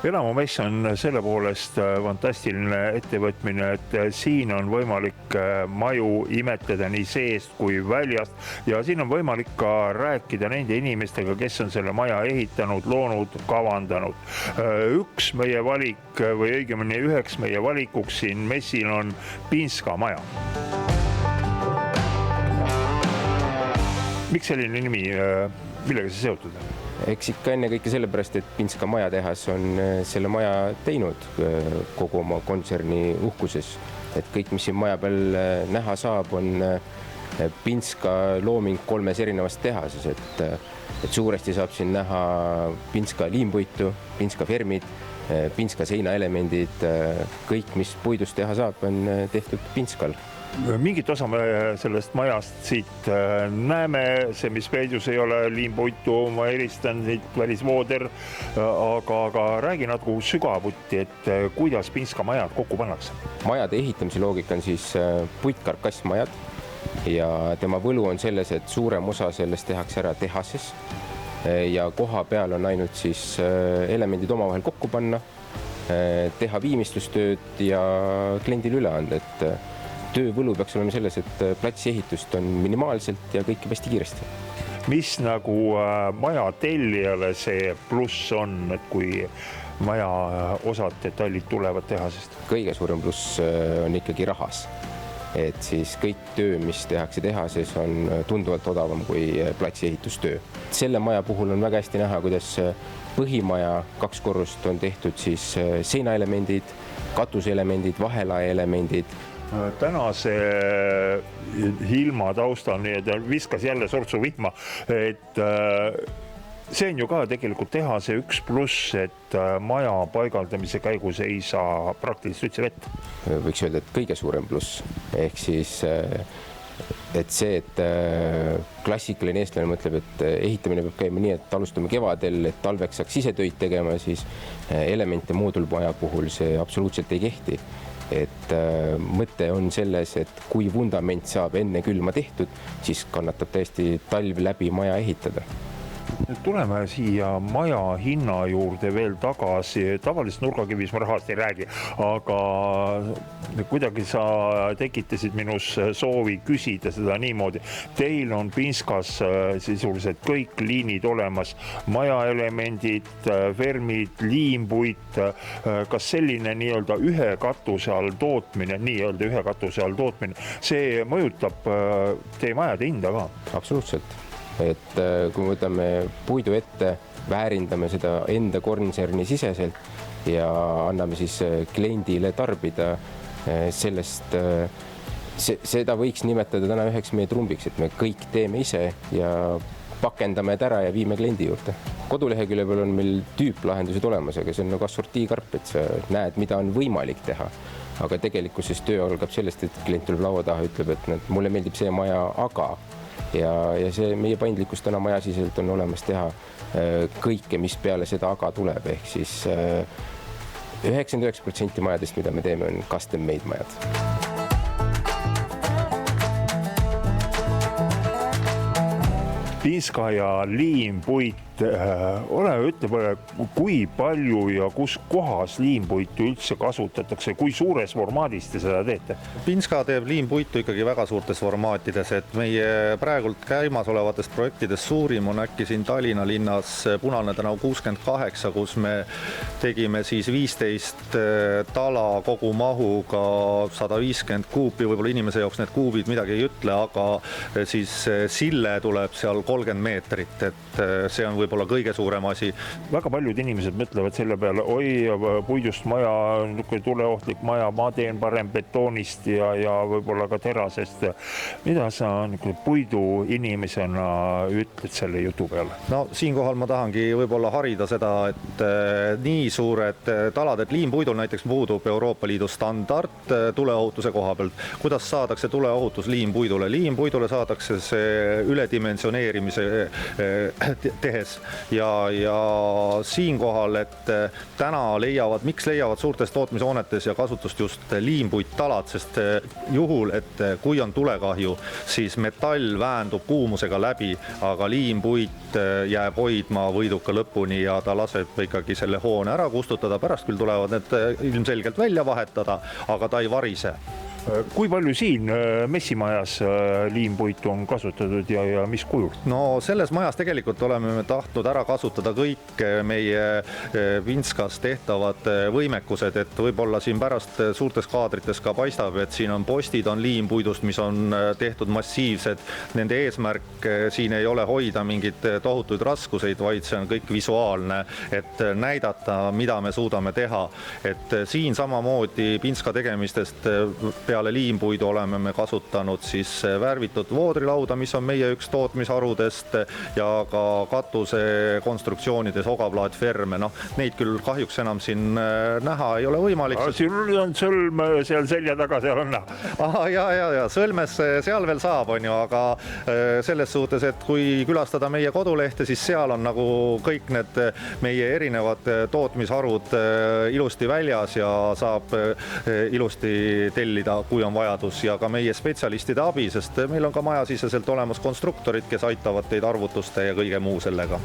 Elamumess on selle poolest fantastiline ettevõtmine, et siin on võimalik maju imetleda nii seest kui väljast ja siin on võimalik ka rääkida nende inimestega, kes on selle maja ehitanud, loonud, kavandanud. Üks meie valik või õigemini üheks meie valikuks siin messil on Pinska maja. Miks selline nimi, millega see seotud on? Eks ikka enne kõike sellepärast, et Pinska maja tehas on selle maja teinud kogu oma kontserni uhkuses. Et kõik, mis siin maja peal näha saab, on Pinska looming 3 erinevas tehases. Et suuresti saab siin näha Pinska liimpuitu, Pinska fermid, Pinska seinaelemendid, kõik, mis puidust teha saab, on tehtud Pinskal. Mingit osa me sellest majast siit näeme, see, mis peidus ei ole liimpuitu, ma eristan siit välisvooder, aga räägi natuke sügavuti, et kuidas Pinska majad kokku pannakse. Majade ehitamise loogika on siis puitkarkassmajad ja tema võlu on selles, et suurem osa sellest tehakse ära tehases ja koha peal on ainult siis elemendid omavahel kokku panna, teha viimistlustööd ja kliendile üle anda, et töövõlu peaks olema selles, et platsi ehitust on minimaalselt ja kõik hästi kiiresti. Mis nagu maja tellijale see pluss on, et kui maja osad detailid tulevad tehasest? Kõige suurem pluss on ikkagi rahas. Et siis kõik töö, mis tehakse tehases, on tunduvalt odavam kui platsi ehitustöö. Selle maja puhul on väga hästi näha, kuidas põhimaja 2 korrust on tehtud siis seinaelemendid, katuseelemendid, vahelaelemendid. Tänase ilma taustal viskas jälle sortsu vihma, et see on ju ka tegelikult tehase üks pluss, et maja paigaldamise käigus ei saa praktiliselt üldse vett. Võiks öelda, et kõige suurem pluss, ehk siis et see, et klassikaline eestlane mõtleb, et ehitamine peab käima nii, et alustame kevadel, et talveks saaks sisetöid tegema, siis elemente moodulmaja puhul see absoluutselt ei kehti. Et mõte on selles, et kui vundament saab enne külma tehtud, siis kannatab tõesti talv läbi maja ehitada. Tuleme siia maja hinna juurde veel tagasi. Tavaliselt nurgakivis ma rahast ei räägi, aga kuidagi sa tekitasid minus soovi küsida seda niimoodi. Teil on Pinskas sisuliselt kõik liinid olemas, majaelemendid, fermid, liimpuit. Kas selline nii-öelda ühe katuse all tootmine, see mõjutab teie majade hinda ka? Absoluutselt. Et kui me võtame puidu ette, väärindame seda enda kontserni siseselt ja anname siis kliendile tarbida sellest, seda võiks nimetada täna üheks meie trumbiks, et me kõik teeme ise ja pakendame ära ja viime kliendi juurde. Kodulehekülje peal on meil tüüplahendused olemas, aga see on nagu assortiikarp, et sa näed, mida on võimalik teha. Aga tegelikkuses töö algab sellest, et klient tuleb laua taha, ütleb, et mulle meeldib see maja, aga ja see meie paindlikkus täna majasiselt on olemas teha kõike, mis peale seda aga tuleb, ehk siis 99% majadest, mida me teeme, on custom made majad. Pinska ja liimpuit, ütleme, kui palju ja kus kohas liimpuitu üldse kasutatakse, kui suures formaadis te seda teete? Pinska teeb liimpuitu ikkagi väga suurtes formaatides, et meie praegult käimas olevatest projektidest suurim on äkki siin Tallinna linnas Punane tänav 68, kus me tegime siis 15 tala kogu mahuga 150 kuupi, võib-olla inimese jaoks need kuubid midagi ei ütle, aga siis sille tuleb seal 30 meetrit, et see on võib-olla kõige suurem asi. Väga paljud inimesed mõtlevad selle peale, puidust maja, tuleohtlik maja, ma teen parem betoonist ja võib-olla ka terasest. Mida sa puidu inimesena ütled selle jutu peale? No siinkohal ma tahangi võib-olla harida seda, et nii suured talad, et liimpuidul näiteks puudub Euroopa Liidu standard tuleohutuse koha pealt. Kuidas saadakse tuleohutus liimpuidule? Liimpuidule saadakse see üledimensioneerimise tehes sees ja siinkohal, et täna miks leiavad suurtes tootmishoonetes ja kasutust just liimpuittalad, sest juhul, et kui on tulekahju, siis metall väändub kuumusega läbi, aga liimpuit jääb hoidma võiduka lõpuni ja ta laseb ikkagi selle hoone ära kustutada, pärast küll tulevad need ilmselgelt välja vahetada, aga ta ei varise. Kui palju siin messimajas liimpuitu on kasutatud ja mis kujul? No selles majas tegelikult oleme me tahtnud ära kasutada kõik meie Pinskas tehtavad võimekused, et võib-olla siin pärast suurtes kaadrites ka paistab, et siin on postid on liimpuidust, mis on tehtud massiivsed. Nende eesmärk siin ei ole hoida mingit tohutuid raskuseid, vaid see on kõik visuaalne, et näidata, mida me suudame teha. Et siin samamoodi Pinska tegemistest peale liimpuidu oleme me kasutanud siis värvitud voodrilauda, mis on meie üks tootmisharudest ja ka katuse konstruktsioonides ogaplaatferme. No, neid küll kahjuks enam siin näha ei ole võimalik. Siin on sõlm seal selja taga, seal on näha. Aha, ja sõlmes seal veel saab, on ju, aga selles suhtes, et kui külastada meie kodulehte, siis seal on nagu kõik need meie erinevad tootmisharud ilusti väljas ja saab ilusti tellida, kui on vajadus ja ka meie spetsialistide abi, sest meil on ka majasiseselt olemas konstruktorid, kes aitavad teid arvutuste ja kõige muu sellega.